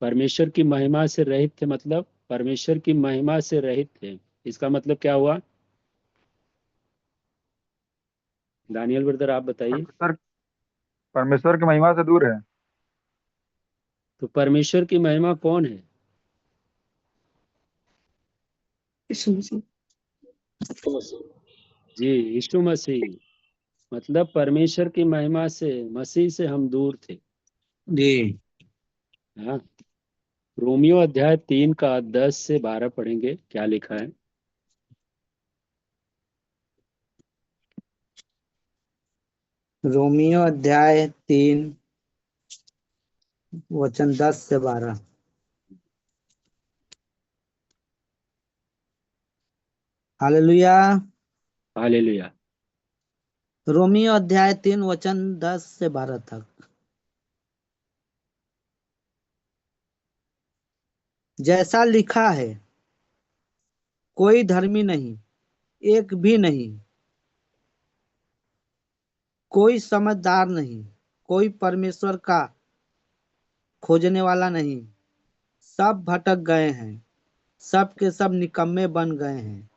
परमेश्वर की महिमा से रहित थे, मतलब परमेश्वर की महिमा से रहित थे, इसका मतलब क्या हुआ? दानियल ब्रदर आप बताइए। परमेश्वर परमेश्वर की महिमा से दूर है। तो परमेश्वर की महिमा कौन है? यीशु मसीह। जी, यीशु मसीह। मतलब परमेश्वर की महिमा से, मसीह से हम दूर थे। जी। हाँ। रोमियो अध्याय 3 का 10 से 12 पढ़ेंगे, क्या लिखा है? रोमियो अध्याय 3 वचन 10 से 12। हालेलुया। हालेलुया। रोमियो अध्याय 3 वचन 10 से 12 तक। जैसा लिखा है, कोई धर्मी नहीं, एक भी नहीं, कोई समझदार नहीं, कोई परमेश्वर का खोजने वाला नहीं। सब भटक गए हैं, सब के सब निकम्मे बन गए हैं।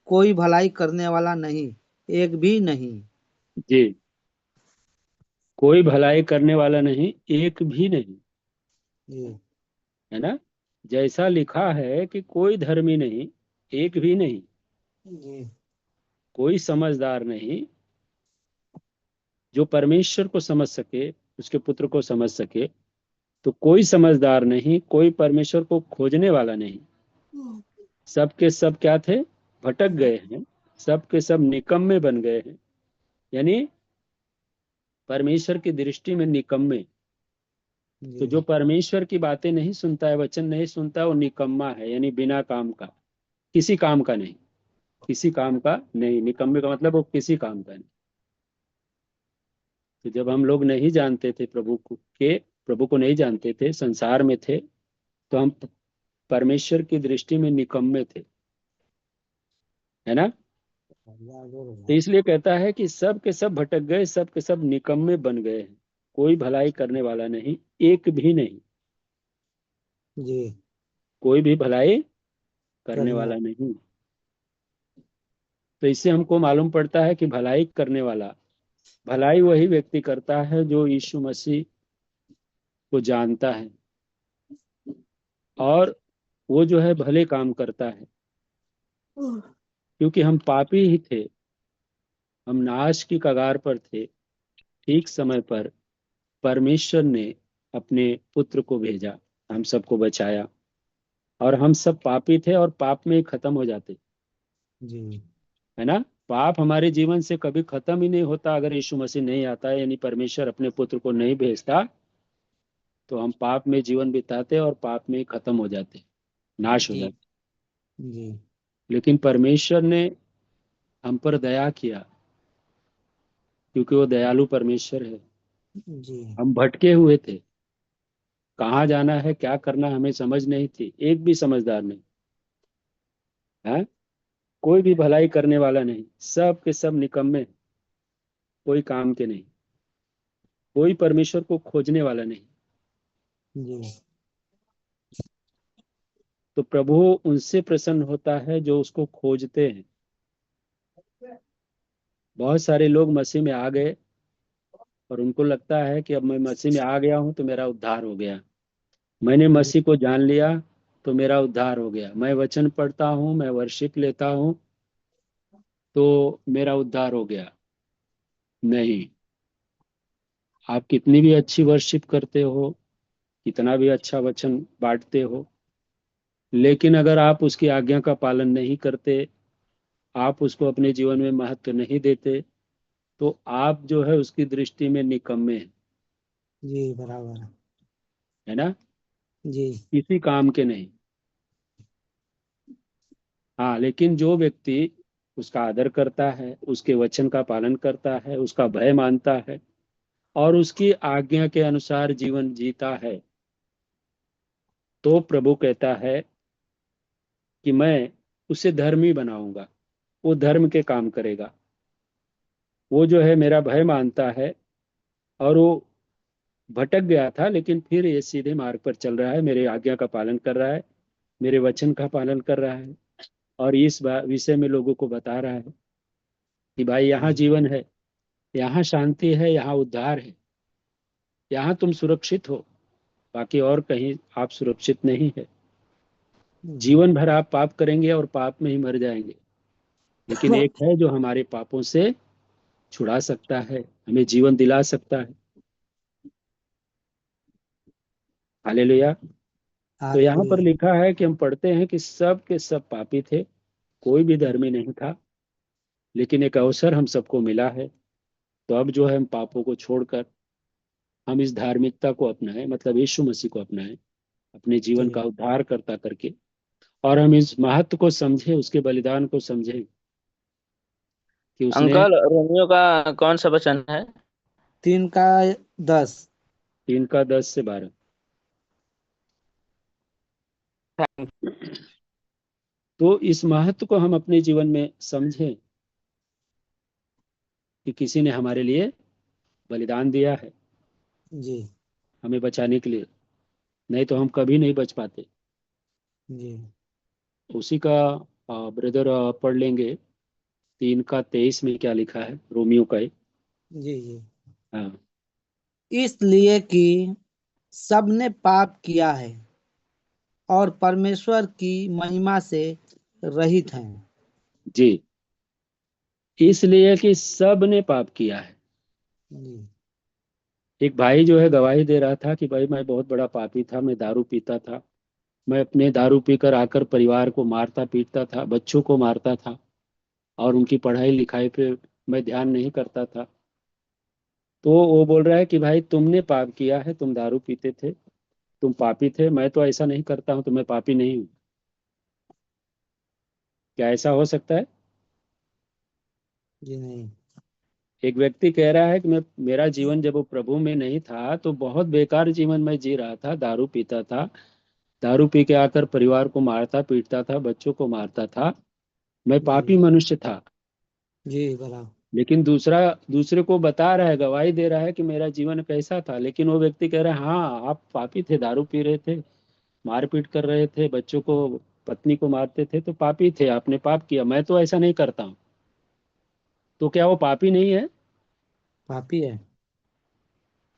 कोई भलाई करने वाला नहीं, एक भी नहीं। जी, कोई भलाई करने वाला नहीं, एक भी नहीं। जी। है ना? जैसा लिखा है कि कोई धर्मी नहीं, एक भी नहीं, जी। कोई समझदार नहीं, जो परमेश्वर को समझ सके, उसके पुत्र को समझ सके। तो कोई समझदार नहीं, कोई परमेश्वर को खोजने वाला नहीं। सब के सब क्या थे? भटक गए हैं। सब के सब निकम्मे बन गए हैं, यानी परमेश्वर की दृष्टि में निकम्मे। तो जो जी। परमेश्वर की बातें नहीं सुनता है, वचन नहीं सुनता है, वो निकम्मा है, यानी बिना काम का, किसी काम का नहीं। किसी काम का नहीं, निकम्मे का मतलब वो किसी काम का नहीं। तो जब हम लोग नहीं जानते थे प्रभु को नहीं जानते थे, संसार में थे, तो हम परमेश्वर की दृष्टि में निकम्मे थे। है ना? तो इसलिए कहता है कि सब के सब भटक गए, सब के सब निकम्मे बन गए हैं, कोई भलाई करने वाला नहीं, एक भी नहीं। जी। कोई भी भलाई करने करने वाला वाला। नहीं। तो इससे हमको मालूम पड़ता है कि भलाई करने वाला, भलाई वही व्यक्ति करता है जो यीशु मसीह को जानता है, और वो जो है भले काम करता है। क्योंकि हम पापी ही थे, हम नाश की कगार पर थे। ठीक समय पर परमेश्वर ने अपने पुत्र को भेजा, हम सबको बचाया। और हम सब पापी थे और पाप में ही खत्म हो जाते। जी। है ना? पाप हमारे जीवन से कभी खत्म ही नहीं होता अगर यीशु मसीह नहीं आता है, यानी परमेश्वर अपने पुत्र को नहीं भेजता। तो हम पाप में जीवन बिताते और पाप में ही खत्म हो जाते, नाश हो जी। जाते। जी। लेकिन परमेश्वर ने हम पर दया किया, क्योंकि वो दयालु परमेश्वर है। जी। हम भटके हुए थे, कहाँ जाना है, क्या करना हमें समझ नहीं थी, एक भी समझदार नहीं है। कोई भी भलाई करने वाला नहीं, सब के सब निकम्मे, कोई काम के नहीं, कोई परमेश्वर को खोजने वाला नहीं। जी। तो प्रभु उनसे प्रसन्न होता है जो उसको खोजते हैं। बहुत सारे लोग मसीह में आ गए और उनको लगता है कि अब मैं मसीह में आ गया हूं तो मेरा उद्धार हो गया, मैंने जी। मसीह को जान लिया तो मेरा उद्धार हो गया, मैं वचन पढ़ता हूँ, मैं वर्शिप लेता हूँ तो मेरा उद्धार हो गया। नहीं। आप कितनी भी अच्छी वर्शिप करते हो, कितना भी अच्छा वचन बांटते हो, लेकिन अगर आप उसकी आज्ञा का पालन नहीं करते, आप उसको अपने जीवन में महत्व नहीं देते, तो आप जो है उसकी दृष्टि में निकम्मे हैं। जी बराबर। है ना? जी। किसी काम के नहीं। हाँ, लेकिन जो व्यक्ति उसका आदर करता है, उसके वचन का पालन करता है, उसका भय मानता है और उसकी आज्ञा के अनुसार जीवन जीता है, तो प्रभु कहता है कि मैं उसे धर्मी बनाऊंगा। वो धर्म के काम करेगा। वो जो है मेरा भय मानता है और वो भटक गया था, लेकिन फिर ये सीधे मार्ग पर चल रहा है, मेरे आज्ञा का पालन कर रहा है, मेरे वचन का पालन कर रहा है, और इस विषय में लोगों को बता रहा है कि भाई यहाँ जी जीवन है, यहाँ शांति है, यहाँ उद्धार है, यहाँ तुम सुरक्षित हो, बाकी और कहीं आप सुरक्षित नहीं है। जी जीवन भर आप पाप करेंगे और पाप में ही मर जाएंगे, लेकिन एक है जो हमारे पापों से छुड़ा सकता है, हमें जीवन दिला सकता है। हालेलुया। तो यहाँ पर हालेलुया। लिखा है कि हम पढ़ते हैं कि सब के सब पापी थे, कोई भी धर्मी नहीं था, लेकिन एक अवसर हम सबको मिला है। तो अब जो है हम पापों को छोड़कर हम इस धार्मिकता को अपनाएं, मतलब यीशु मसीह को अपनाएं अपने जीवन का जी उद्धार करता करके, और हम इस महत्व को समझें, उसके बलिदान को समझें कि उसने अंकल, रोमियो का कौन सा वचन है? 3:10। 3:10 से 12। तो इस महत्व को हम अपने जीवन में समझें कि किसी ने हमारे लिए बलिदान दिया है जी हमें बचाने के लिए, नहीं तो हम कभी नहीं बच पाते। जी उसी का ब्रदर पढ़ लेंगे, 3:23 में क्या लिखा है, रोमियो का है। जी जी। हाँ। इसलिए कि सबने पाप किया है और परमेश्वर की महिमा से रहित हैं। जी, इसलिए कि सब ने पाप किया है। जी एक भाई जो है गवाही दे रहा था कि भाई मैं बहुत बड़ा पापी था, मैं दारू पीता था, मैं अपने दारू पीकर आकर परिवार को मारता पीटता था, बच्चों को मारता था, और उनकी पढ़ाई लिखाई पे मैं ध्यान नहीं करता था। तो वो बोल रहा है कि भाई तुमने पाप किया है, तुम दारू पीते थे, तुम पापी थे, मैं तो ऐसा नहीं करता हूँ, तो मैं पापी नहीं हूँ। क्या ऐसा हो सकता है? जी नहीं। एक व्यक्ति कह रहा है कि मैं, मेरा जीवन जब वो प्रभु में नहीं था तो बहुत बेकार जीवन मैं जी रहा था, दारू पीता था, दारू पी के आकर परिवार को मारता पीटता था, बच्चों को मारता था, मैं जी पापी मनुष्य था। जी बराबर। लेकिन दूसरा दूसरे को बता रहा है, गवाही दे रहा है कि मेरा जीवन कैसा था, लेकिन वो व्यक्ति कह रहा है हाँ आप पापी थे, दारू पी रहे थे, मारपीट कर रहे थे, बच्चों को, पत्नी को मारते थे, तो पापी थे, आपने पाप किया, मैं तो ऐसा नहीं करता हूँ। तो क्या वो पापी नहीं है? पापी है।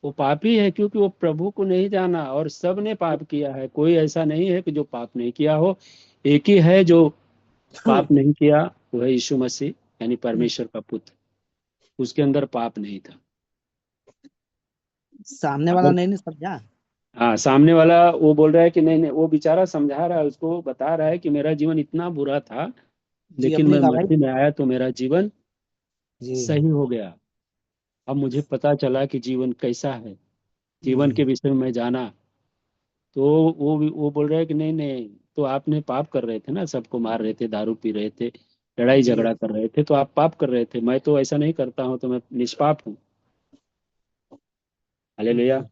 वो पापी है, क्योंकि वो प्रभु को नहीं जाना, और सब ने पाप किया है, कोई ऐसा नहीं है कि जो पाप नहीं किया हो। एक ही है जो पाप नहीं किया, वो है यीशु मसीह, यानी परमेश्वर का पुत्र, उसके अंदर पाप नहीं था। सामने वाला अगर, नहीं समझा। हाँ, सामने वाला वो बोल रहा है कि नहीं नहीं, वो बेचारा समझा रहा है, उसको बता रहा है कि मेरा जीवन इतना बुरा था, जी लेकिन अपनी मैं गवाही। मसीह में आया तो मेरा जीवन जी सही हो गया। अब मुझे पता चला कि जीवन कैसा है, जीवन जी के विषय में मैं जाना। तो वो बोल रहा है कि नहीं नहीं, तो आपने पाप कर रहे थे ना, सबको मार रहे थे, दारू पी रहे थे, लड़ाई जी झगड़ा कर रहे थे, तो आप पाप कर रहे थे, मैं तो ऐसा नहीं करता हूँ, तो मैं निष्पाप हूँ। हालेलुया। जी।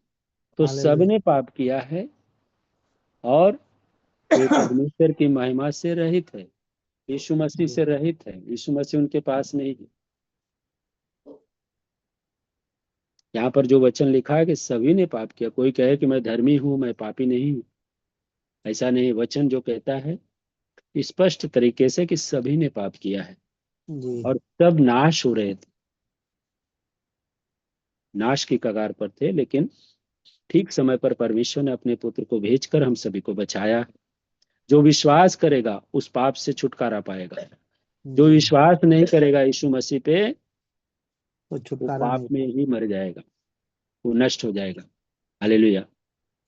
तो हालेलुया। सबने पाप किया है और वे परमेश्वर की महिमा से रहित है, यीशु मसीह जी से रहित है, यीशु मसीह उनके पास नहीं है। यहाँ पर जो वचन लिखा है कि सभी ने पाप किया, कोई कहे कि मैं धर्मी हूँ, मैं पापी नहीं हूँ, ऐसा नहीं। वचन जो कहता है स्पष्ट तरीके से कि सभी ने पाप किया है जी और सब नाश हो रहे थे, नाश की कगार पर थे, लेकिन ठीक समय पर परमेश्वर ने अपने पुत्र को भेजकर हम सभी को बचाया। जो विश्वास करेगा उस पाप से छुटकारा पाएगा, जो जी। विश्वास नहीं करेगा यीशु मसीह पे, तो वो छुटकारा पाप नहीं में पाए। ही मर जाएगा, वो नष्ट हो जाएगा। हालेलुया।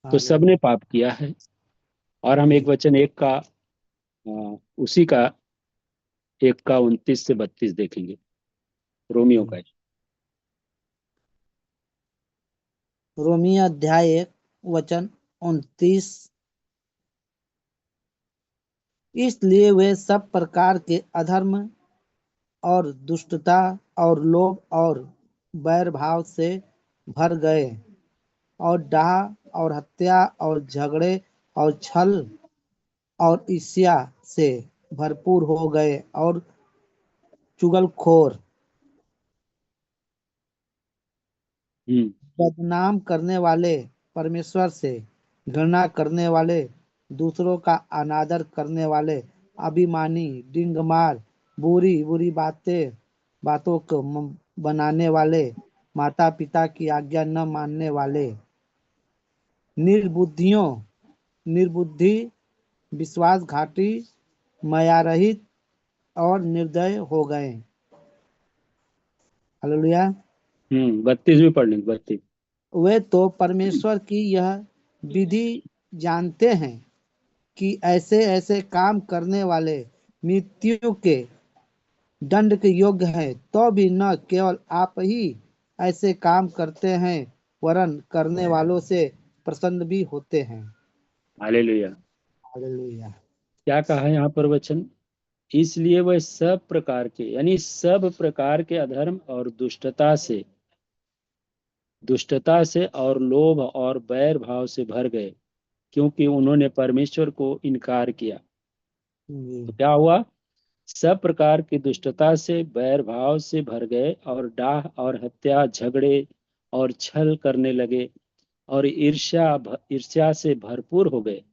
तो सबने हालेलुया। पाप किया है। और हम एक जी वचन एक का उसी का 1:29 से 32 देखेंगे, रोमियो जी। का। रोमियो अध्याय 1 वचन 29। इसलिए वे सब प्रकार के अधर्म और दुष्टता और लोभ और बैर भाव से भर गए और डाह और हत्या और झगड़े और छल और ईर्ष्या से भरपूर हो गए और चुगलखोर। हम्म। बदनाम करने वाले, परमेश्वर से घृणा करने वाले, दूसरों का अनादर करने वाले, अभिमानी, डिंगमार, बुरी बुरी बातों को बनाने वाले, माता पिता की आज्ञा न मानने वाले, निर्बुद्धियों निर्बुद्धि, विश्वासघाती, मायारहित और निर्दय हो गए। हालेलुया। 32 भी पढ़ लें, 32। वे तो परमेश्वर की यह विधि जानते हैं कि ऐसे ऐसे काम करने वाले मृत्यु के दंड के योग्य हैं, तो भी न केवल आप ही ऐसे काम करते हैं, वरन करने वालों से प्रसन्न भी होते हैं। हालेलुया। हालेलुया। क्या कहा है यहाँ पर वचन? इसलिए वह सब प्रकार के, यानी सब प्रकार के अधर्म और दुष्टता से और लोभ और बैर भाव से भर गए, क्योंकि उन्होंने परमेश्वर को इनकार किया। जी तो क्या हुआ? सब प्रकार की दुष्टता से, बैर भाव से भर गए, और डाह और हत्या, झगड़े और छल करने लगे, और ईर्ष्या से भरपूर हो गए,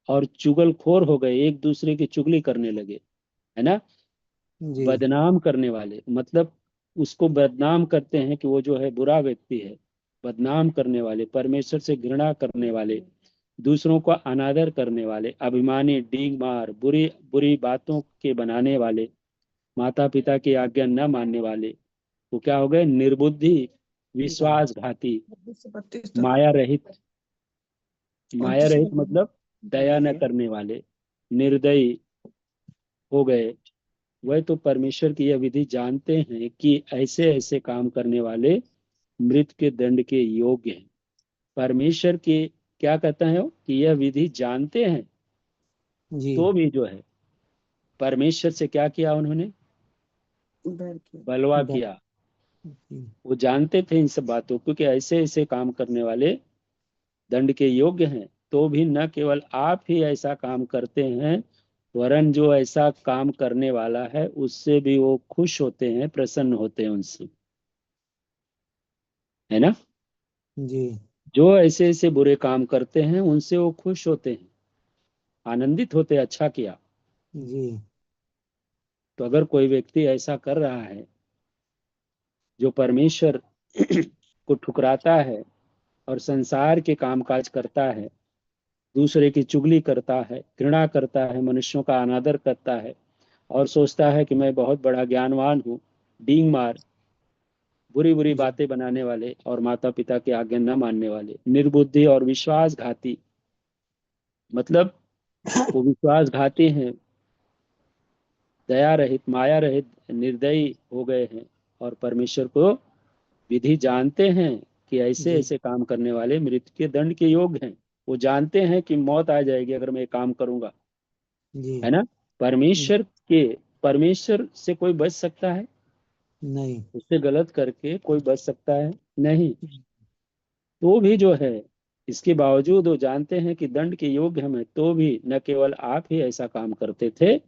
और चुगलखोर हो गए, एक दूसरे की चुगली करने लगे, है ना। जी बदनाम करने वाले, मतलब उसको बदनाम करते हैं कि वो जो है बुरा व्यक्ति है। बदनाम करने वाले, परमेश्वर से घृणा करने वाले, दूसरों का अनादर करने वाले, अभिमानी, डींग मार, बुरी बुरी बातों के बनाने वाले, माता पिता की आज्ञा न मानने वाले, वो क्या हो गए? निर्बुद्धि, विश्वासघाती, माया रहित। माया रहित मतलब दया न करने वाले, निर्दयी हो गए। वह तो परमेश्वर की यह विधि जानते हैं कि ऐसे ऐसे काम करने वाले मृत्यु के दंड के योग्य हैं। परमेश्वर के क्या कहता है वो? कि यह विधि जानते हैं, जी तो भी जो है परमेश्वर से क्या किया उन्होंने? बलवा ब- किया। जी वो जानते थे इन सब बातों को कि ऐसे ऐसे काम करने वाले दंड के योग्य हैं, तो भी न केवल आप ही ऐसा काम करते हैं, वरन जो ऐसा काम करने वाला है उससे भी वो खुश होते हैं, प्रसन्न होते हैं उनसे, है ना। जी जो ऐसे ऐसे बुरे काम करते हैं उनसे वो खुश होते हैं, आनंदित होते हैं, अच्छा किया। जी तो अगर कोई व्यक्ति ऐसा कर रहा है जो परमेश्वर को ठुकराता है और संसार के कामकाज करता है, दूसरे की चुगली करता है, घृणा करता है, मनुष्यों का अनादर करता है, और सोचता है कि मैं बहुत बड़ा ज्ञानवान हूँ, डींग मार, बुरी बुरी जी बातें बनाने वाले और माता पिता की आज्ञा न मानने वाले, निर्बुद्धि और विश्वासघाती, मतलब वो विश्वासघाती हैं, दया रहित, माया रहित, निर्दयी हो गए हैं, और परमेश्वर को विधि जानते हैं कि ऐसे जी ऐसे काम करने वाले मृत्यु के दंड के योग्य हैं। वो जानते हैं कि मौत आ जाएगी अगर मैं ये काम करूंगा, जी है ना। परमेश्वर के परमेश्वर से कोई बच सकता है? नहीं उससे गलत करके कोई बच सकता है? नहीं। तो भी जो है, इसके बावजूद वो जानते हैं कि दंड के योग्य हम हैं, तो भी न केवल आप ही ऐसा काम करते थे,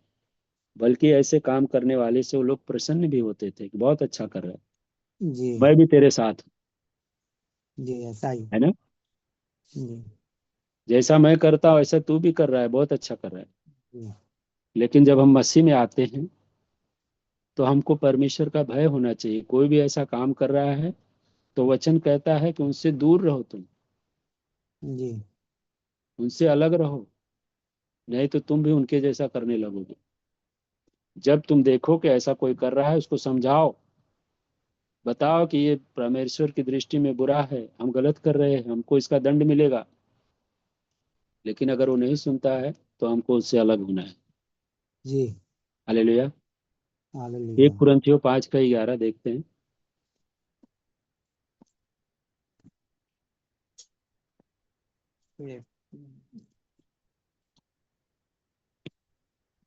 बल्कि ऐसे काम करने वाले से वो लोग प्रसन्न भी होते थे कि बहुत अच्छा कर रहा है, जी मैं भी तेरे साथ हूं, जी ऐसा ही। है ना। जी जैसा मैं करता हूँ ऐसा तू भी कर रहा है, बहुत अच्छा कर रहा है। जी लेकिन जब हम मसीह में आते हैं तो हमको परमेश्वर का भय होना चाहिए। कोई भी ऐसा काम कर रहा है तो वचन कहता है कि उनसे दूर रहो, तुम जी उनसे अलग रहो, नहीं तो तुम भी उनके जैसा करने लगोगे। जब तुम देखो कि ऐसा कोई कर रहा है, उसको समझाओ, बताओ कि ये परमेश्वर की दृष्टि में बुरा है, हम गलत कर रहे हैं, हमको इसका दंड मिलेगा। लेकिन अगर वो नहीं सुनता है तो हमको उससे अलग होना है। जी हालेलुया। हालेलुया। 1 कुरिन्थियों 5 का 11 देखते हैं। एक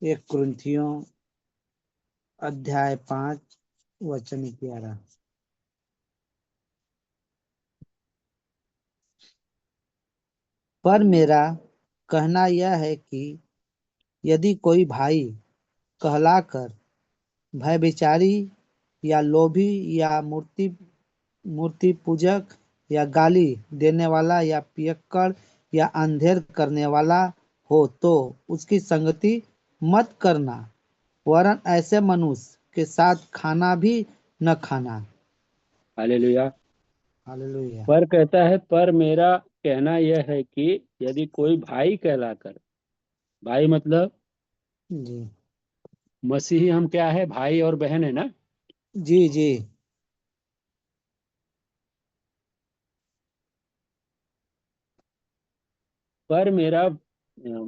एक कुरिन्थियों अध्याय 5 वचन 11। पर मेरा कहना यह है कि यदि कोई भाई कहलाकर भयभिचारी या लोभी या मूर्ति पूजक या गाली देने वाला या पियक्कड़ या अंधेर करने वाला हो तो उसकी संगति मत करना, वरन ऐसे मनुष्य के साथ खाना भी न खाना। हालेलुया। हालेलुया। पर कहता है, पर मेरा कहना यह है कि यदि कोई भाई कहलाकर, भाई मतलब जी मसीही हम क्या है, भाई और बहन है ना। जी जी पर मेरा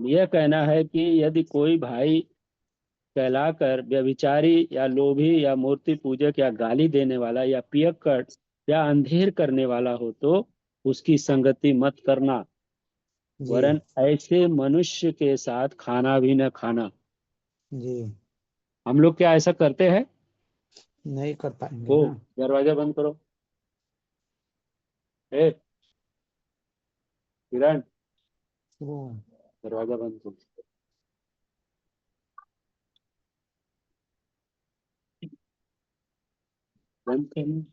यह कहना है कि यदि कोई भाई कहलाकर व्यभिचारी या लोभी या मूर्ति पूजक या गाली देने वाला या पियक्कड़ या अंधेर करने वाला हो तो उसकी संगति मत करना, जी वरन ऐसे मनुष्य के साथ खाना भी न खाना। जी हम लोग क्या ऐसा करते हैं? नहीं कर पाएंगे ओ, ना। दरवाजा बंद करो। ए किरण, वो दरवाजा बंद करो। बंद करना।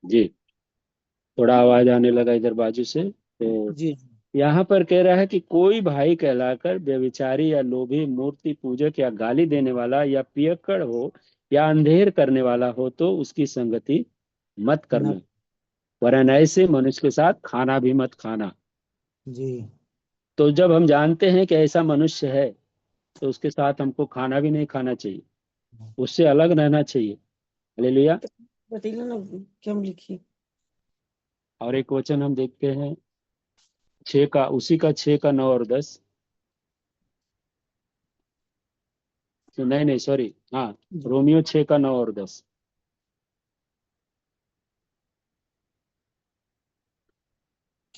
जी, थोड़ा आवाज आने लगा इधर बाजू से। तो जी यहाँ पर कह रहा है कि कोई भाई कहलाकर व्यभिचारी या लोभी मूर्ति पूजक या गाली देने वाला या पियक्कड़ हो या अंधेर करने वाला हो तो उसकी संगति मत न करना, वरन ऐसे मनुष्य के साथ खाना भी मत खाना। जी तो जब हम जानते हैं कि ऐसा मनुष्य है तो उसके साथ हमको खाना भी नहीं खाना चाहिए, उससे अलग रहना चाहिए। हालेलुया। बताइए ना, क्या हम लिखिए। और एक वचन हम देखते हैं, छः का, उसी का 6 का 9 और 10। तो नहीं नहीं सॉरी, हाँ, रोमियो 6 का 9 और 10।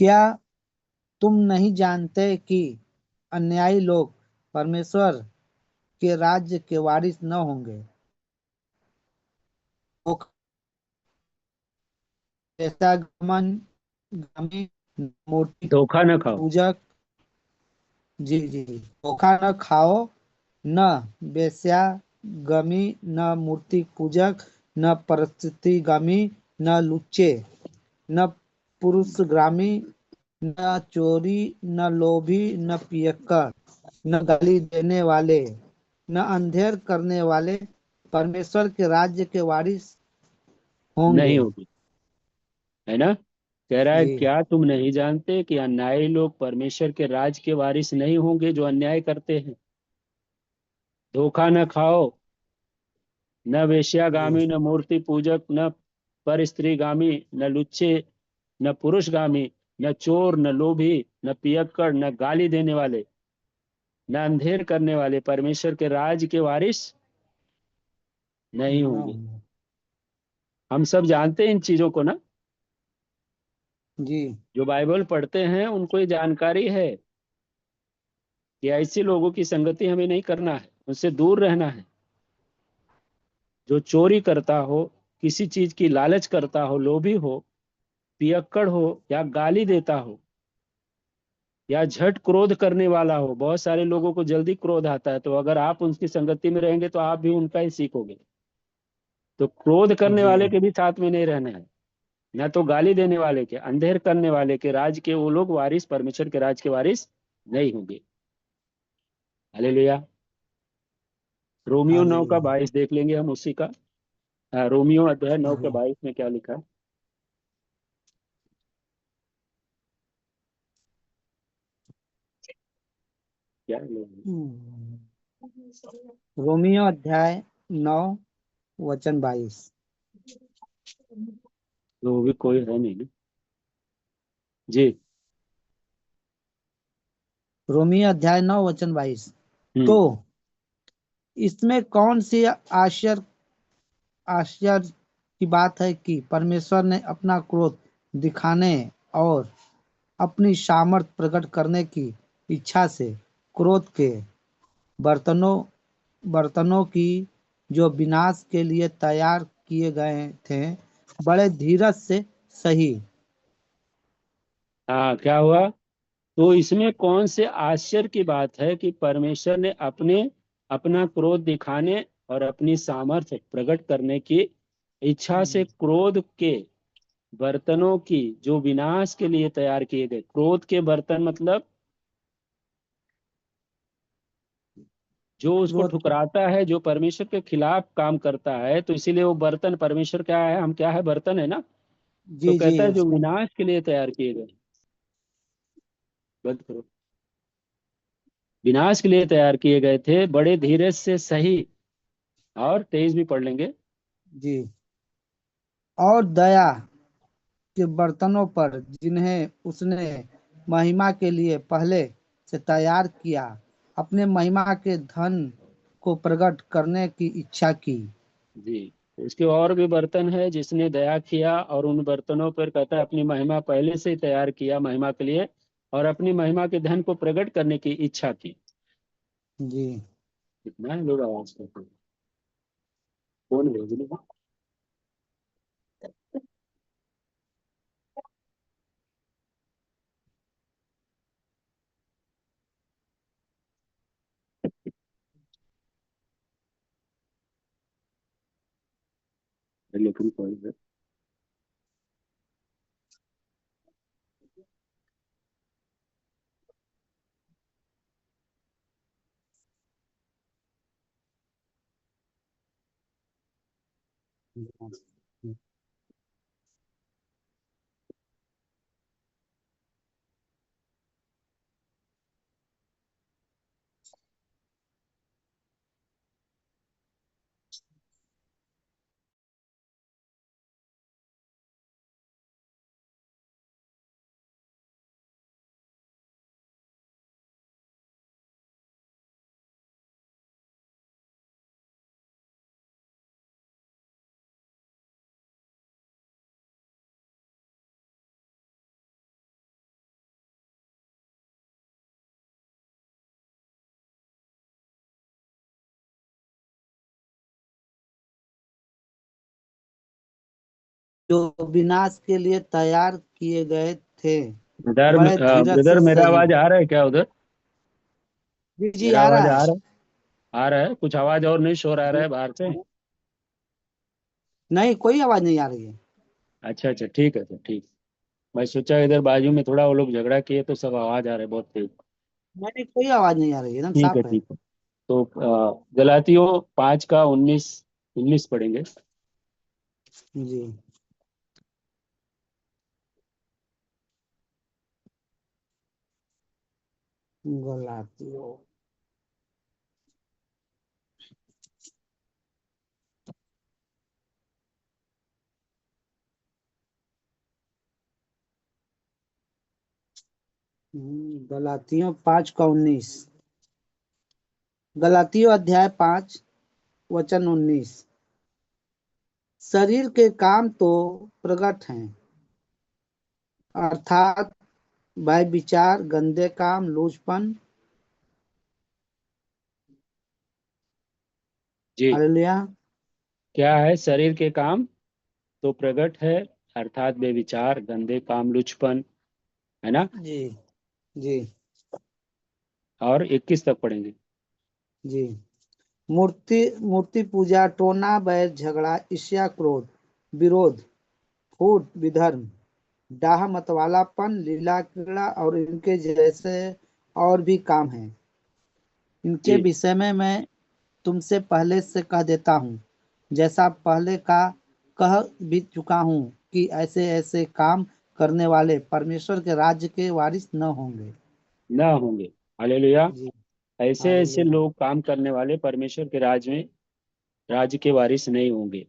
क्या तुम नहीं जानते कि अन्यायी लोग परमेश्वर के राज्य के वारिस न होंगे? वो ऐसा गमन गामी, मूर्ति धोखा न खाओ। पूजक, जी जी, धोखा न खाओ, न वेश्यागामी, न मूर्ति पूजक, न परस्त्रीगामी, न लुच्चे, न पुरुषगामी, न चोरी, न लोभी, न पियक्कड़, न गाली देने वाले, न अंधेर करने वाले परमेश्वर के राज्य के वारिस होंगे। नहीं होगी, है ना। कह रहा है, जी क्या तुम नहीं जानते कि अन्यायी लोग परमेश्वर के राज के वारिस नहीं होंगे, जो अन्याय करते हैं। धोखा न खाओ, न जी वेश्यागामी, न मूर्ति पूजक, न पर स्त्रीगामी, न लुच्चे, न पुरुषगामी, न चोर, न लोभी, न पियक्कड़, न गाली देने वाले, न अंधेर करने वाले परमेश्वर के राज के वारिस नहीं होंगे। न हम सब जानते हैं इन चीजों को ना। जी जो बाइबल पढ़ते हैं उनको ये जानकारी है कि ऐसे लोगों की संगति हमें नहीं करना है, उनसे दूर रहना है। जो चोरी करता हो, किसी चीज की लालच करता हो, लोभी हो, पियक्कड़ हो, या गाली देता हो, या झट क्रोध करने वाला हो। बहुत सारे लोगों को जल्दी क्रोध आता है, तो अगर आप उनकी संगति में रहेंगे तो आप भी उनका ही सीखोगे। तो क्रोध करने जी वाले के भी साथ में नहीं रहना है, न तो गाली देने वाले के, अंधेर करने वाले के राज के वो लोग वारिस, परमेश्वर के राज के वारिस नहीं होंगे। हालेलुया। रोमियो 9 का 22 देख लेंगे हम उसी का। रोमियो अध्याय 9 के 22 में क्या लिखा है? क्या है? रोमियो अध्याय 9 वचन 22। तो वो भी कोई है नहीं ना। जी। रोमियो अध्याय 9 वचन 22। तो हम्म। इसमें कौन सी आश्चर्य की बात है कि परमेश्वर ने अपना क्रोध दिखाने और अपनी सामर्थ प्रकट करने की इच्छा से क्रोध के बर्तनों बर्तनों की जो विनाश के लिए तैयार किए गए थे बड़े धीरज से सही। हाँ, क्या हुआ? तो इसमें कौन से आश्चर्य की बात है कि परमेश्वर ने अपना क्रोध दिखाने और अपनी सामर्थ्य प्रकट करने की इच्छा से क्रोध के बर्तनों की जो विनाश के लिए तैयार किए गए। क्रोध के बर्तन मतलब जो उसको क्रोध के ठुकराता है, जो परमेश्वर के खिलाफ काम करता है, तो इसीलिए वो बर्तन परमेश्वर क्या है, हम क्या है, बर्तन है ना। तो जी जी कहता है जो उसका विनाश के लिए तैयार किए गए। बंद करो। विनाश के लिए तैयार किए गए थे, बड़े धीरज से सही। और 23 भी पढ़ लेंगे। जी और दया के बर्तनों पर जिन्हें उसने महिमा के लिए पहले से तैयार किया, अपने महिमा के धन को प्रकट करने की इच्छा की। जी, उसके और भी बर्तन है जिसने दया किया, और उन बर्तनों पर कहता है अपनी महिमा पहले से ही तैयार किया महिमा के लिए, और अपनी महिमा के धन को प्रकट करने की इच्छा की। जी कितना है लोग आवाज करते हैं? कौन भेज रहे हैं? लेकिन कोई है। जो विनाश के लिए तैयार किए गए थे, ब्रदर, बड़े धीरज ब्रदर से मेरा सही। आवाज आ रहा है क्या उधर? जी जी मेरा आ आवाज रहा आ है। रहा है? आ रहा है कुछ आवाज और नहीं, शोर आ रहा जी है बाहर से? नहीं, कोई आवाज नहीं आ रही है। अच्छा अच्छा, ठीक है, तो ठीक। मैं सोचा इधर बाजू में थोड़ा वो लोग झगड़ा किए तो सब आवाज आ रहा है बहुत तेज। नहीं नहीं, कोई आवाज नहीं आ रही है, एकदम ठीक है साफ है। ठीक है। तो गलातियों 5 का 19 19 पढ़ेंगे। जी गलातियों गलातियों 5 का 19। गलातियों अध्याय 5 वचन 19। शरीर के काम तो प्रकट हैं, अर्थात भय विचार, गंदे काम, लूचपन। जी, हालेलुया। क्या है शरीर के काम? तो प्रगट है, अर्थात बेविचार, गंदे काम, लुचपन, है ना। जी जी और 21 तक पढ़ेंगे। जी मूर्ति मूर्ति पूजा, टोना, बैर, झगड़ा, ईर्ष्या, क्रोध, विरोध, फूट, विधर्म, डाह, मतवालापन, लीला, क्रीड़ा और इनके जैसे और भी काम हैं। इनके जी, विषय में मैं तुमसे पहले से कह देता हूँ, जैसा पहले का कह भी चुका हूँ, कि ऐसे ऐसे काम करने वाले परमेश्वर के राज्य के वारिस न होंगे। ना होंगे। हालेलुया। जी ऐसे ऐसे हालेलुया। लोग काम करने वाले परमेश्वर के राज में, राज्य के वारिस नहीं होंगे।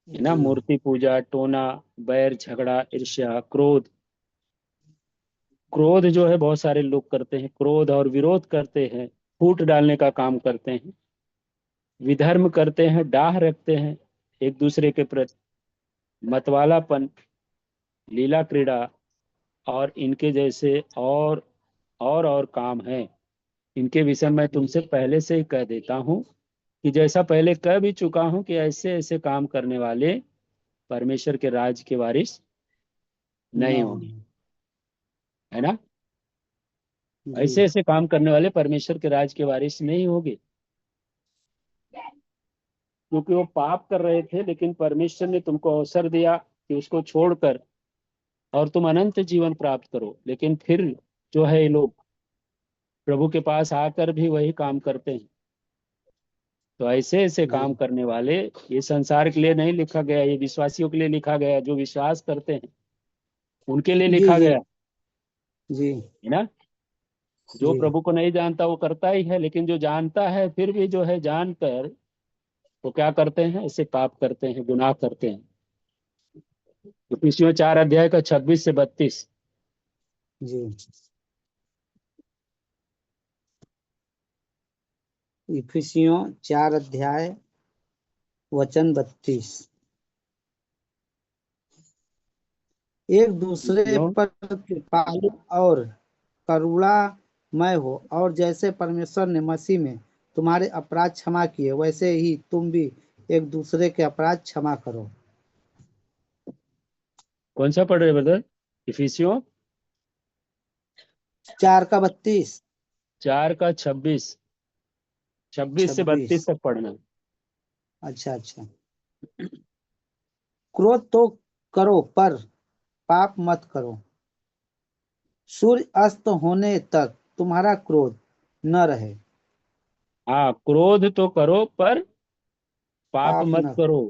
है ना। जी मूर्ति पूजा, टोना, बैर, झगड़ा, ईर्ष्या, क्रोध। क्रोध जो है बहुत सारे लोग करते हैं, क्रोध और विरोध करते हैं, फूट डालने का काम करते हैं, विधर्म करते हैं, डाह रखते हैं एक दूसरे के प्रति, मतवालापन, लीला क्रीड़ा और इनके जैसे और काम है। इनके विषय में तुमसे पहले से ही कह देता हूं, कि जैसा पहले कह भी चुका हूं कि ऐसे ऐसे काम करने वाले परमेश्वर के राज के वारिस न नहीं होंगे। होंगे। है ना। जी ऐसे ऐसे काम करने वाले परमेश्वर के राज के वारिस नहीं होंगे। क्योंकि वो पाप कर रहे थे, लेकिन परमेश्वर ने तुमको अवसर दिया कि उसको छोड़कर और तुम अनंत जीवन प्राप्त करो। लेकिन फिर जो है ये लोग प्रभु के पास आकर भी वही काम करते हैं। तो ऐसे ऐसे जी काम करने वाले, ये संसार के लिए नहीं लिखा गया, ये विश्वासियों के लिए लिखा गया, जो विश्वास करते हैं उनके लिए जी लिखा जी गया जी है ना। जो जी प्रभु को नहीं जानता वो करता ही है, लेकिन जो जानता है फिर भी जो है जानकर वो क्या करते हैं, ऐसे पाप करते हैं, गुनाह करते हैं। इफिसियों 4 अध्याय का 26 से 32। जी। इफिसियों 4 अध्याय वचन 32। एक दूसरे इफिसियों पर कृपालु और करुणामय हो, और जैसे परमेश्वर ने मसीह में तुम्हारे अपराध क्षमा किए, वैसे ही तुम भी एक दूसरे के अपराध क्षमा करो। कौन सा पढ़ रहे ब्रदर? इफिसियों 4 का 32 4 का 26, 26 से 32 26। तक पढ़ना। अच्छा अच्छा। क्रोध तो करो पर पाप मत करो। सूर्य अस्त होने तक तुम्हारा क्रोध न रहे। हाँ, क्रोध तो करो पर पाप पाप मत न करो।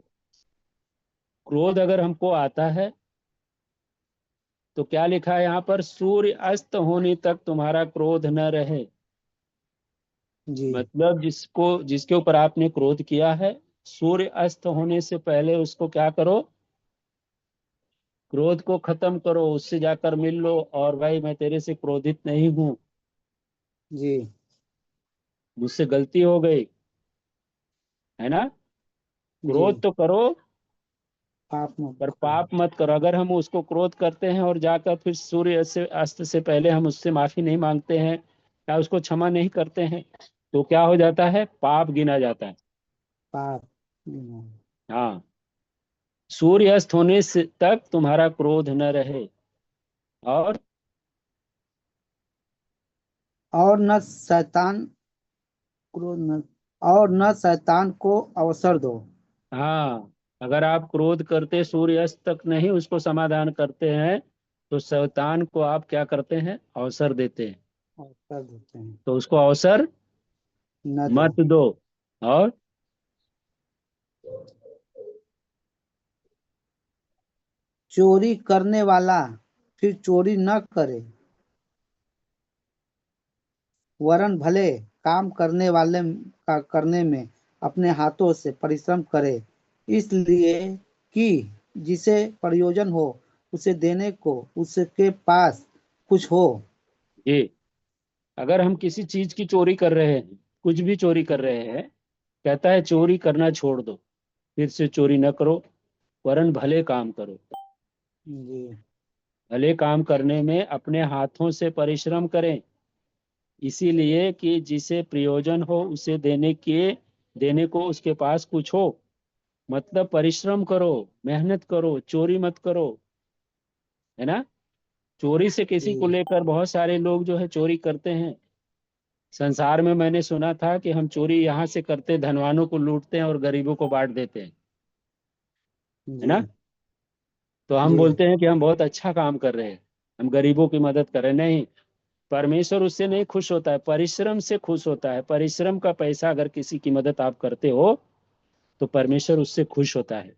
क्रोध अगर हमको आता है तो क्या लिखा है यहाँ पर? सूर्य अस्त होने तक तुम्हारा क्रोध न रहे। जी मतलब जिसके ऊपर आपने क्रोध किया है, सूर्य अस्त होने से पहले उसको क्या करो? क्रोध को खत्म करो, उससे जाकर मिल लो और भाई मैं तेरे से क्रोधित नहीं हूँ, जी। मुझसे गलती हो गई, है ना। जी क्रोध तो करो पाप मत पर करो। पाप मत करो। अगर हम उसको क्रोध करते हैं और जाकर फिर सूर्य से अस्त से पहले हम उससे माफी नहीं मांगते हैं या उसको क्षमा नहीं करते हैं, तो क्या हो जाता है? पाप गिना जाता है। पाप हाँ, सूर्य अस्त होने से तक तुम्हारा क्रोध न रहे, और और न शैतान क्रोध न और न शैतान को अवसर दो। हाँ, अगर आप क्रोध करते सूर्य अस्त तक नहीं उसको समाधान करते हैं, तो शैतान को आप क्या करते हैं? अवसर देते हैं। अवसर देते हैं। तो उसको अवसर न दो। मत दो। और चोरी करने वाला फिर चोरी न करे, वरन भले काम करने वाले का करने में अपने हाथों से परिश्रम करे, इसलिए कि जिसे प्रयोजन हो उसे देने को उसके पास कुछ हो। ये, अगर हम किसी चीज की चोरी कर रहे हैं, कुछ भी चोरी कर रहे हैं, कहता है चोरी करना छोड़ दो, फिर से चोरी न करो, वरन भले काम करो। जी भले काम करने में अपने हाथों से परिश्रम करें, इसीलिए कि जिसे प्रयोजन हो उसे देने को उसके पास कुछ हो। मतलब परिश्रम करो, मेहनत करो, चोरी मत करो, है ना। चोरी से किसी को जी लेकर बहुत सारे लोग जो है चोरी करते हैं। संसार में मैंने सुना था कि हम चोरी यहाँ से करते, धनवानों को लूटते हैं और गरीबों को बांट देते हैं, है जी ना। तो हम जी बोलते हैं कि हम बहुत अच्छा काम कर रहे हैं, हम गरीबों की मदद कर रहे हैं। नहीं, परमेश्वर उससे नहीं खुश होता है, परिश्रम से खुश होता है। परिश्रम का पैसा अगर किसी की मदद आप करते हो तो परमेश्वर उससे खुश होता है।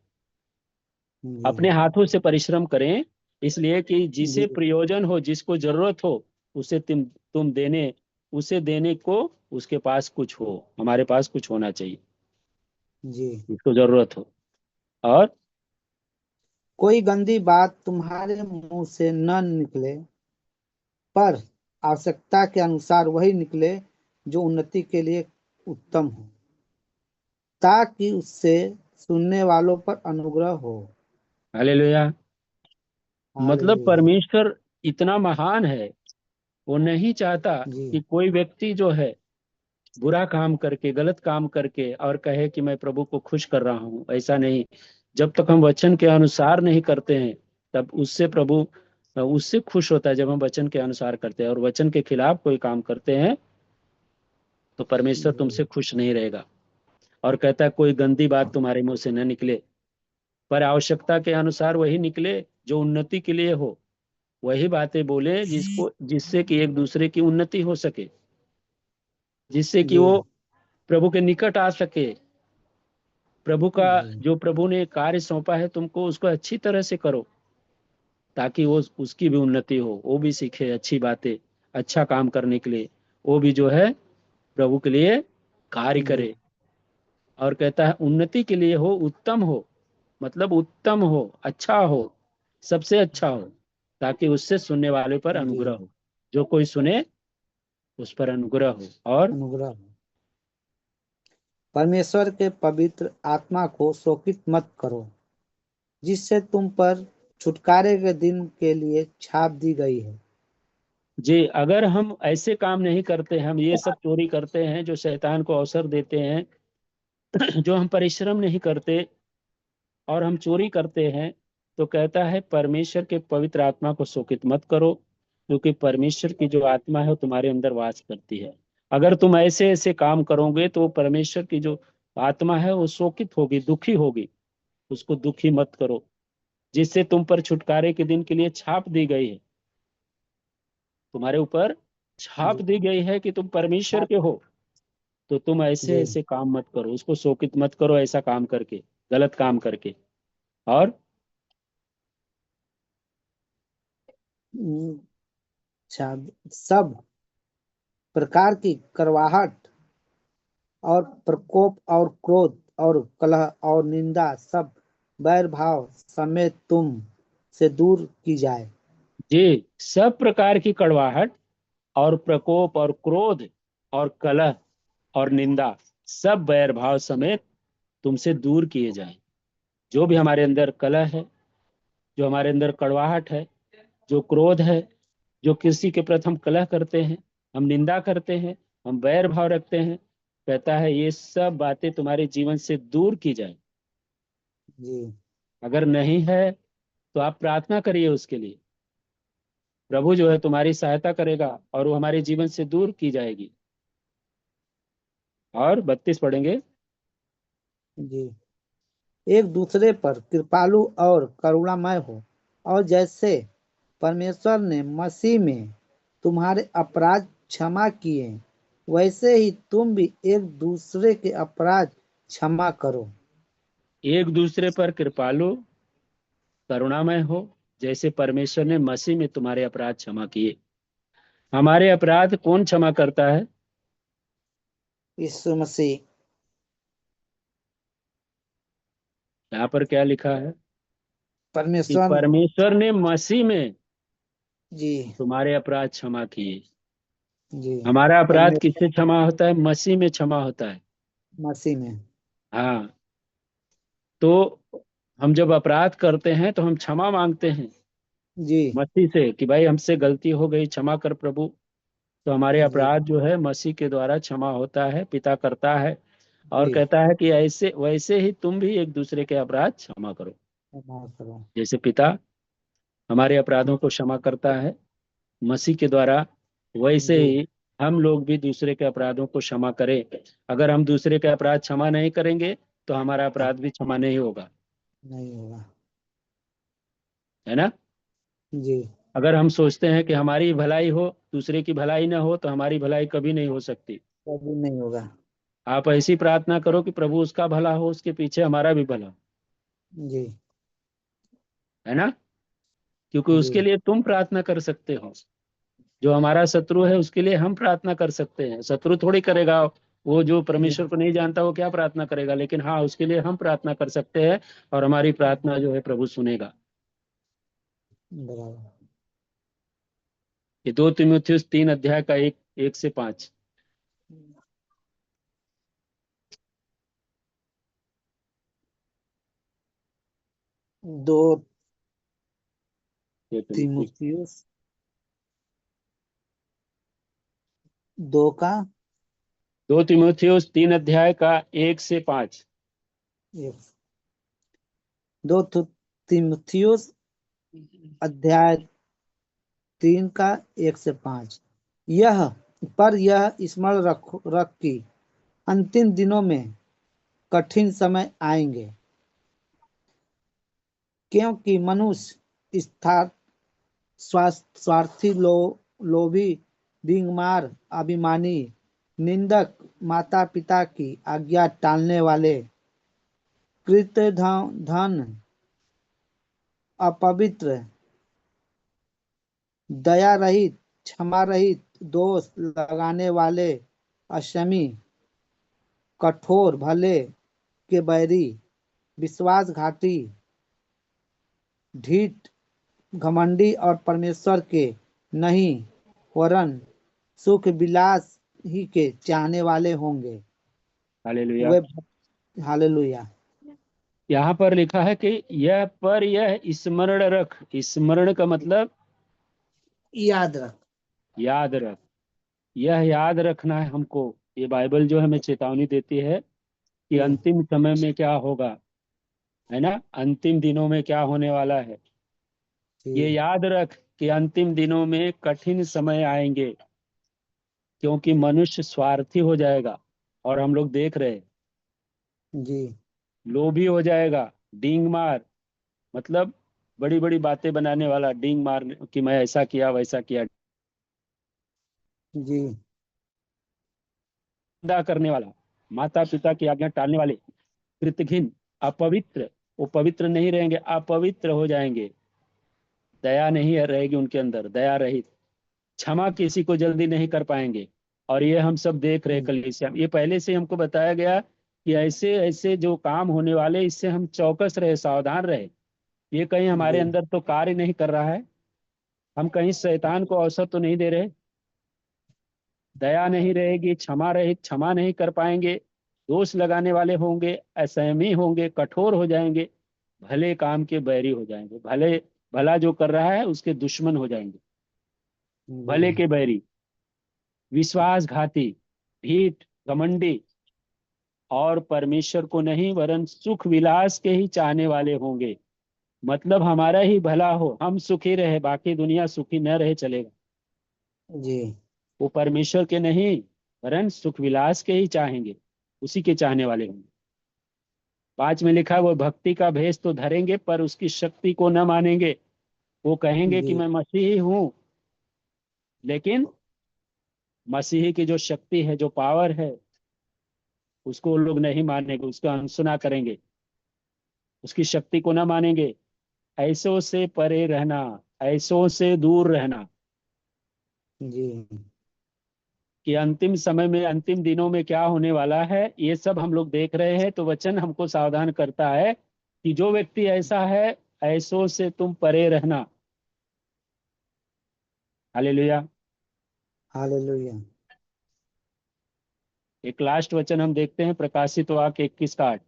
जी अपने हाथों से परिश्रम करें, इसलिए कि जी जिसे प्रयोजन हो, जिसको जरूरत हो, उसे तुम देने को उसके पास कुछ हो। हमारे पास कुछ होना चाहिए, जी। जिसको जरूरत हो। और कोई गंदी बात तुम्हारे मुंह से न निकले, पर आवश्यकता के अनुसार वही निकले जो उन्नति के लिए उत्तम हो, ताकि उससे सुनने वालों पर अनुग्रह हो। हालेलुया। मतलब हालेलुया। परमेश्वर इतना महान है, वो नहीं चाहता जी कि कोई व्यक्ति जो है बुरा काम करके, गलत काम करके और कहे कि मैं प्रभु को खुश कर रहा हूं। ऐसा नहीं। जब तक हम वचन के अनुसार नहीं करते हैं, तब उससे प्रभु उससे खुश होता है। जब हम वचन के अनुसार करते हैं और वचन के खिलाफ कोई काम करते हैं, तो परमेश्वर जी तुमसे खुश नहीं रहेगा। और कहता है कोई गंदी बात तुम्हारे मुंह से न निकले, पर आवश्यकता के अनुसार वही निकले जो उन्नति के लिए हो। वही बातें बोले जिससे कि एक दूसरे की उन्नति हो सके, जिससे कि जी वो प्रभु के निकट आ सके। प्रभु का जी जो प्रभु ने कार्य सौंपा है तुमको, उसको अच्छी तरह से करो, ताकि वो उसकी भी उन्नति हो, वो भी सीखे अच्छी बातें, अच्छा काम करने के लिए, वो भी जो है प्रभु के लिए कार्य जी करे। और कहता है उन्नति के लिए हो, उत्तम हो, मतलब उत्तम हो, अच्छा हो, सबसे अच्छा हो, ताकि उससे सुनने वाले पर जी अनुग्रह हो, जो कोई सुने उस पर अनुग्रह हो। और अनुग्रह। परमेश्वर के पवित्र आत्मा को शोकित मत करो, जिससे तुम पर छुटकारे के दिन के लिए छाप दी गई है। जी, अगर हम ऐसे काम नहीं करते, हम ये सब चोरी करते हैं जो शैतान को अवसर देते हैं, जो हम परिश्रम नहीं करते और हम चोरी करते हैं, तो कहता है परमेश्वर के पवित्र आत्मा को शोकित मत करो, क्योंकि परमेश्वर की जो आत्मा है वो तुम्हारे अंदर वास करती है। अगर तुम ऐसे ऐसे काम करोगे तो परमेश्वर की जो आत्मा है वो शोकित होगी, दुखी होगी। उसको दुखी मत करो, जिससे तुम पर छुटकारे के दिन के लिए छाप दी गई है। तुम्हारे ऊपर छाप जी दी गई है कि तुम परमेश्वर के हो। तो तुम ऐसे जी ऐसे काम मत करो, उसको शोकित मत करो ऐसा काम करके, गलत काम करके। और हम्म, अच्छा, सब प्रकार की करवाहट और प्रकोप और क्रोध और कलह और निंदा सब बैर भाव समेत तुम से दूर की जाए। जी, सब प्रकार की कड़वाहट और प्रकोप और क्रोध और कलह और निंदा सब बैर भाव समेत तुमसे दूर किए जाएं। जो भी हमारे अंदर कलह है, जो हमारे अंदर कड़वाहट है, जो क्रोध है, जो किसी के प्रति हम कलह करते हैं, हम निंदा करते हैं, हम बैर भाव रखते हैं, कहता है ये सब बातें तुम्हारे जीवन से दूर की जाए। जी अगर नहीं है तो आप प्रार्थना करिए उसके लिए। प्रभु जो है तुम्हारी सहायता करेगा और वो हमारे जीवन से दूर की जाएगी। और 32 पढ़ेंगे। जी एक दूसरे पर कृपालु और करुणामय हो, और जैसे परमेश्वर ने मसीह में तुम्हारे अपराध क्षमा किए, वैसे ही तुम भी एक दूसरे के अपराध क्षमा करो। एक दूसरे पर कृपालु करुणामय हो, जैसे परमेश्वर ने मसीह में तुम्हारे अपराध क्षमा किए। हमारे अपराध कौन क्षमा करता है? यीशु मसीह। यहाँ पर क्या लिखा है कि परमेश्वर। परमेश्वर ने मसीह में जी तुम्हारे अपराध क्षमा किए। जी हमारा अपराध परमेश्वर किससे क्षमा होता है? मसीह में क्षमा होता है। मसीह में। हाँ, तो हम जब अपराध करते हैं तो हम क्षमा मांगते हैं जी मसीह से कि भाई हमसे गलती हो गई, क्षमा कर प्रभु। तो हमारे जी अपराध जो है मसीह के द्वारा क्षमा होता है, पिता करता है। और जी कहता है कि ऐसे वैसे ही तुम भी एक दूसरे के अपराध क्षमा करो, क्षमा करो। जैसे पिता हमारे अपराधों को क्षमा करता है मसीह के द्वारा, वैसे जी ही हम लोग भी दूसरे के अपराधों को क्षमा करें। अगर हम दूसरे के अपराध क्षमा नहीं करेंगे तो हमारा तब अपराध भी क्षमा नहीं होगा, नहीं होगा। है ना? जी अगर हम सोचते हैं कि हमारी भलाई हो, दूसरे की भलाई ना हो, तो हमारी भलाई कभी नहीं हो सकती। कभी नहीं होगा। आप ऐसी प्रार्थना करो कि प्रभु उसका भला हो, उसके पीछे हमारा भी भला हो, जी है ना? क्योंकि जी उसके लिए तुम प्रार्थना कर सकते हो। जो हमारा शत्रु है उसके लिए हम प्रार्थना कर सकते हैं, शत्रु थोड़ी करेगा। वो जो जी परमेश्वर को नहीं जानता वो क्या प्रार्थना करेगा? लेकिन हाँ, उसके लिए हम प्रार्थना कर सकते हैं और हमारी प्रार्थना जो है प्रभु सुनेगा। बराबर। ये 2 तीमुथियुस 3 अध्याय का 1 से 5। दो 2 तीमुथियुस तीमुथियुस 2 का 2 तीमुथियुस 3 अध्याय का 1 से 5। एक। 2 तीमुथियुस अध्याय 3 का 1 से 5। यह स्मरण रख कि अंतिम दिनों में कठिन समय आएंगे, क्योंकि मनुष्य स्वार्थी, लोभी, डींगमार, अभिमानी, निंदक, माता पिता की आज्ञा टालने वाले, कृत्य धन, अपवित्र, दया रहित, क्षमा रहित, दोष लगाने वाले, अक्षमी, कठोर, भले के बैरी, विश्वासघाती, ढीठ, घमंडी और परमेश्वर के नहीं वरन सुख विलास ही के चाहने वाले होंगे। हालेलुया। वे हालेलुया। यहाँ पर लिखा है कि यह स्मरण रख। स्मरण का मतलब याद रख। याद रख। यह याद रखना है हमको। ये बाइबल जो हमें चेतावनी देती है कि अंतिम समय में क्या होगा, है ना, अंतिम दिनों में क्या होने वाला है। ये याद रख कि अंतिम दिनों में कठिन समय आएंगे, क्योंकि मनुष्य स्वार्थी हो जाएगा। और हम लोग देख रहे हैं, जी लोभी हो जाएगा, डींग मार, मतलब बड़ी बड़ी बातें बनाने वाला, डींग मार कि मैं ऐसा किया वैसा किया, जी निंदा करने वाला, माता पिता की आज्ञा टालने वाले, कृतघ्न, अपवित्र, वो पवित्र नहीं रहेंगे, अपवित्र हो जाएंगे। दया नहीं रहेगी उनके अंदर, दया रहित, क्षमा किसी को जल्दी नहीं कर पाएंगे। और ये हम सब देख रहे हैं कलीसिया में। ये पहले से हमको बताया गया कि ऐसे ऐसे जो काम होने वाले, इससे हम चौकस रहे, सावधान रहे। ये कहीं हमारे जी अंदर तो कार्य नहीं कर रहा है, हम कहीं शैतान को अवसर तो नहीं दे रहे। दया नहीं रहेगी, क्षमा रहित, क्षमा नहीं कर पाएंगे, दोष लगाने वाले होंगे, असहमी होंगे, कठोर हो जाएंगे, भले काम के बैरी हो जाएंगे, भले भला जो कर रहा है उसके दुश्मन हो जाएंगे, भले जी के बैरी, विश्वासघाती, ढीठ, घमंडी, और परमेश्वर को नहीं वरन सुख विलास के ही चाहने वाले होंगे। मतलब हमारा ही भला हो, हम सुखी रहे, बाकी दुनिया सुखी न रहे चलेगा। जी वो परमेश्वर के नहीं वरन सुख विलास के ही चाहेंगे, उसी के चाहने वाले होंगे। 5 में लिखा है, वो भक्ति का भेष तो धरेंगे पर उसकी शक्ति को न मानेंगे। वो कहेंगे कि जी मैं मसीही हूं, लेकिन मसीही की जो शक्ति है, जो पावर है, उसको वो लोग नहीं मानेंगे, उसका अनसुना करेंगे, उसकी शक्ति को न मानेंगे। ऐसों से परे रहना, ऐसों से दूर रहना। जी कि अंतिम समय में, अंतिम दिनों में क्या होने वाला है, ये सब हम लोग देख रहे हैं। तो वचन हमको सावधान करता है कि जो व्यक्ति ऐसा है, ऐसों से तुम परे रहना। हालेलुया। हालेलुया। एक लास्ट वचन हम देखते हैं, प्रकाशित वाक्य 21 का 8।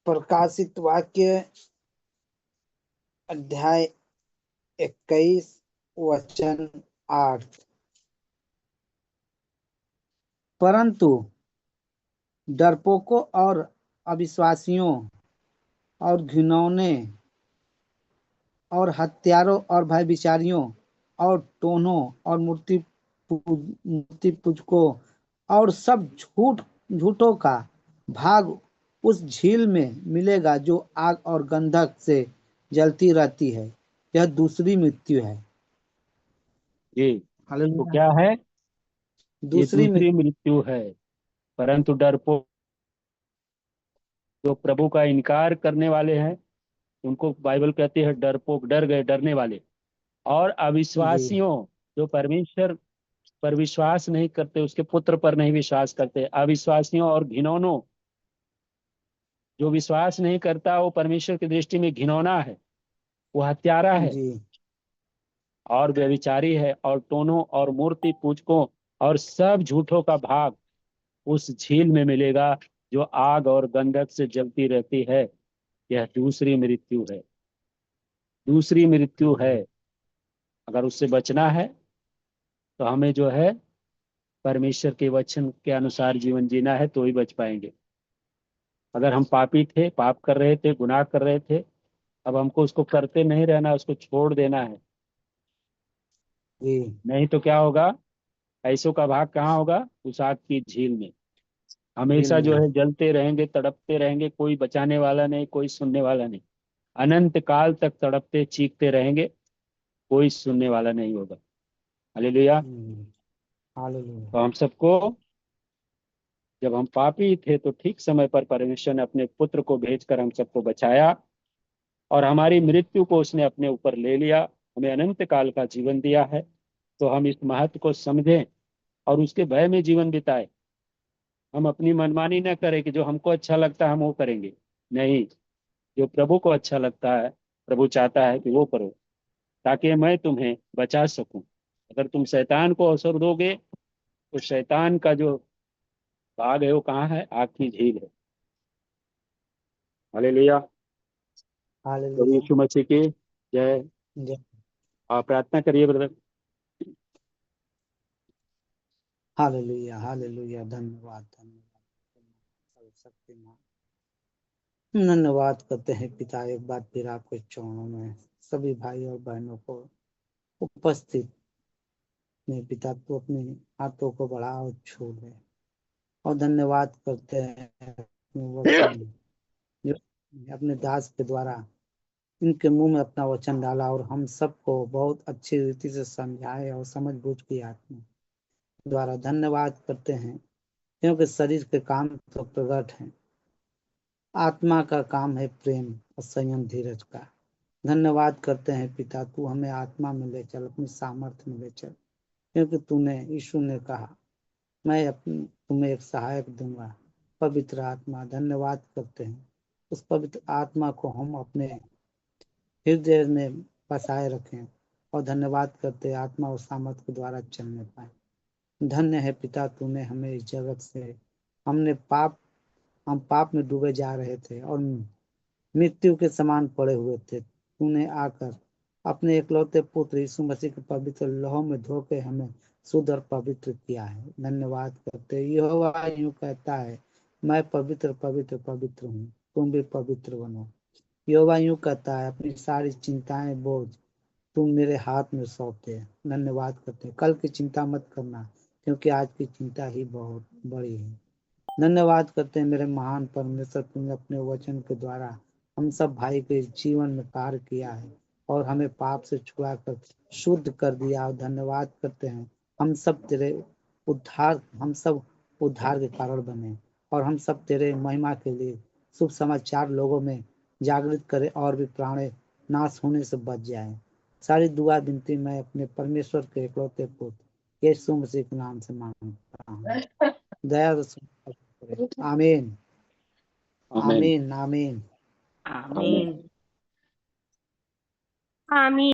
प्रकाशित वाक्य अध्याय 21 वचन 8। परंतु डरपोकों और अविश्वासियों और घिनौने और हत्यारों और भयविचारियों और टोनों और मूर्ति पूजकों और सब झूठों का भाग उस झील में मिलेगा जो आग और गंधक से जलती रहती है। यह दूसरी मृत्यु है। जी, तो हालेलुया। क्या है? ये दूसरी दूसरी मृत्यु। मृत्यु है। परंतु डरपोक, जो प्रभु का इनकार करने वाले हैं, उनको बाइबल कहती है डरपोक, डर गए, डरने वाले। और जी अविश्वासियों, जो परमेश्वर पर विश्वास नहीं करते, उसके पुत्र पर नहीं विश्वास करते, अविश्वासियों और घिनौनों। जो विश्वास नहीं करता वो परमेश्वर की दृष्टि में घिनौना है, वो हत्यारा है, जी और व्यभिचारी है, और टोनों और मूर्ति पूजकों और सब झूठों का भाग उस झील में मिलेगा जो आग और गंधक से जलती रहती है। यह दूसरी मृत्यु है। दूसरी मृत्यु है। अगर उससे बचना है तो हमें जो है परमेश्वर के वचन के अनुसार जीवन जीना है, तो ही बच पाएंगे। अगर हम पापी थे, पाप कर रहे थे, गुनाह कर रहे थे, अब हमको उसको करते नहीं रहना, उसको छोड़ देना है। जी नहीं तो क्या होगा? ऐसों का भाग कहाँ होगा? उस आग की झील में हमेशा झील जो में। है जलते रहेंगे, तड़पते रहेंगे, कोई बचाने वाला नहीं, कोई सुनने वाला नहीं। अनंत काल तक तड़पते चीखते रहेंगे, कोई सुनने वाला नहीं होगा। हालेलुया। हालेलुया। तो हम सबको, जब हम पापी थे तो ठीक समय पर परमेश्वर ने अपने पुत्र को भेजकर हम सबको बचाया, और हमारी मृत्यु को उसने अपने ऊपर ले लिया, हमें अनंत काल का जीवन दिया है। तो हम इस महत्व को समझें और उसके भय में जीवन बिताए। हम अपनी मनमानी न करें कि जो हमको अच्छा लगता है हम वो करेंगे। नहीं, जो प्रभु को अच्छा लगता है, प्रभु चाहता है कि वो करो, ताकि मैं तुम्हें बचा सकूं। अगर तुम शैतान को अवसर दोगे तो शैतान का जो भाग है वो कहाँ है? आग की झील है। हालेलुया। प्रभु हालेलुया। यीशु मसीह की जय। जय। आप प्रार्थना करिए ब्रदर। हालेलुया। हालेलुया। धन्यवाद, धन्यवाद। सर्वशक्तिमान धन्यवाद करते हैं पिता, एक बार फिर आपके चरणों में सभी भाई और बहनों को उपस्थित में पिता तो अपने हाथों को बढ़ा और छू ले, और धन्यवाद करते हैं अपने वचन जो अपने दास के द्वारा इनके मुंह में अपना वचन डाला, और हम सबको बहुत अच्छी रीति से समझाए और समझ बूझ की आत्मा द्वारा धन्यवाद करते हैं, क्योंकि शरीर के काम तो प्रकट हैं, आत्मा का काम है प्रेम और संयम धीरज का। धन्यवाद करते हैं पिता, तू हमें आत्मा में ले चल, अपनी सामर्थ्य में ले चल, क्योंकि तूने, यीशु ने कहा, मैं तुम्हें एक सहायक दूंगा, पवित्र आत्मा। धन्यवाद करते हैं उस पवित्र आत्मा को हम अपने हृदय में बसाए रखें, और धन्यवाद करते हैं आत्मा और सामर्थ के द्वारा चलने पाए। धन्य है पिता, तूने हमें इस जगत से, हम पाप में डूबे जा रहे थे और मृत्यु के समान पड़े हुए थे, तूने आकर अपने इकलौते पुत्र यीशु मसीह के पवित्र लहू में धोके हमें शुद्ध और पवित्र किया है। धन्यवाद करते हैं। यहोवा यूं कहता है, मैं पवित्र पवित्र पवित्र हूँ, तुम भी पवित्र बनो। यहोवा यूं कहता है, अपनी सारी चिंताएं बोझ तुम मेरे हाथ में सौंपते हैं। धन्यवाद करते हैं। कल की चिंता मत करना, क्योंकि आज की चिंता ही बहुत बड़ी है। धन्यवाद करते हैं मेरे महान परमेश्वर, तुमने अपने वचन के द्वारा हम सब भाई के जीवन में कार्य किया है, और हमें पाप से छुड़ा कर शुद्ध कर दिया। और धन्यवाद करते हैं हम सब उद्धार के कारण बने, और हम सब तेरे महिमा के लिए शुभ समाचार लोगों में जागृत करें, और भी प्राण नाश होने से बच जाए। सारी दुआ विनती मैं अपने परमेश्वर के इकलौते पुत्र यीशु मसीह के नाम से मांगता हूँ। दया से आमीन। आमीन। आमीन। आमीन। आमीन। आमीन।